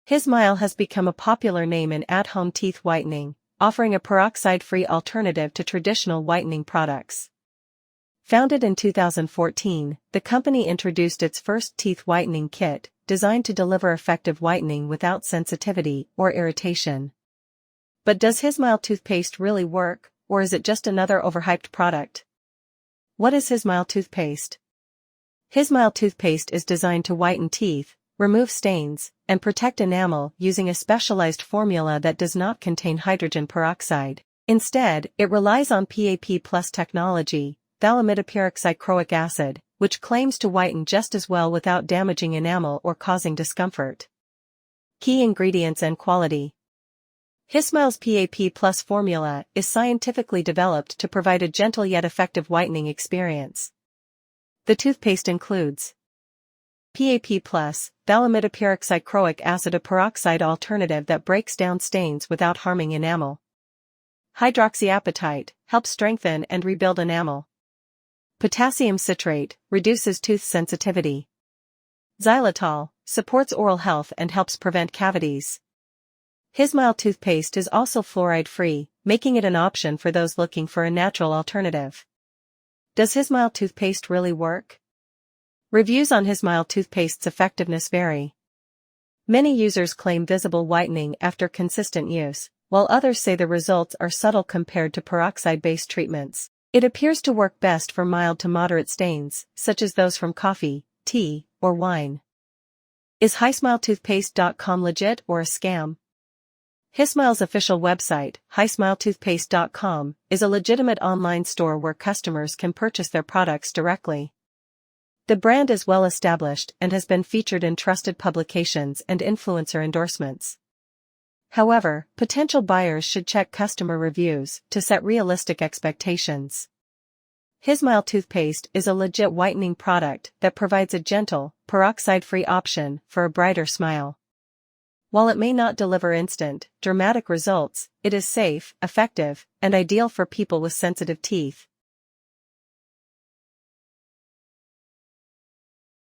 Hismile has become a popular name in at-home teeth whitening, offering a peroxide-free alternative to traditional whitening products. Founded in 2014, the company introduced its first teeth whitening kit, designed to deliver effective whitening without sensitivity or irritation. But does Hismile toothpaste really work, or is it just another overhyped product? What is Hismile toothpaste? Hismile toothpaste is designed to whiten teeth, remove stains, and protect enamel using a specialized formula that does not contain hydrogen peroxide. Instead, it relies on PAP+ technology, peroxide-free acid, which claims to whiten just as well without damaging enamel or causing discomfort. Key ingredients and quality. Hismile's PAP+ formula is scientifically developed to provide a gentle yet effective whitening experience. The toothpaste includes PAP+, peroxide-free acid, a peroxide alternative that breaks down stains without harming enamel. Hydroxyapatite helps strengthen and rebuild enamel. Potassium citrate reduces tooth sensitivity. Xylitol supports oral health and helps prevent cavities. Hismile toothpaste is also fluoride-free, making it an option for those looking for a natural alternative. Does Hismile toothpaste really work? Reviews on Hismile toothpaste's effectiveness vary. Many users claim visible whitening after consistent use, while others say the results are subtle compared to peroxide-based treatments. It appears to work best for mild to moderate stains, such as those from coffee, tea, or wine. Is HismileToothpaste.com legit or a scam? Hismile's official website, HismileToothpaste.com, is a legitimate online store where customers can purchase their products directly. The brand is well established and has been featured in trusted publications and influencer endorsements. However, potential buyers should check customer reviews to set realistic expectations. Hismile toothpaste is a legit whitening product that provides a gentle, peroxide-free option for a brighter smile. While it may not deliver instant, dramatic results, it is safe, effective, and ideal for people with sensitive teeth.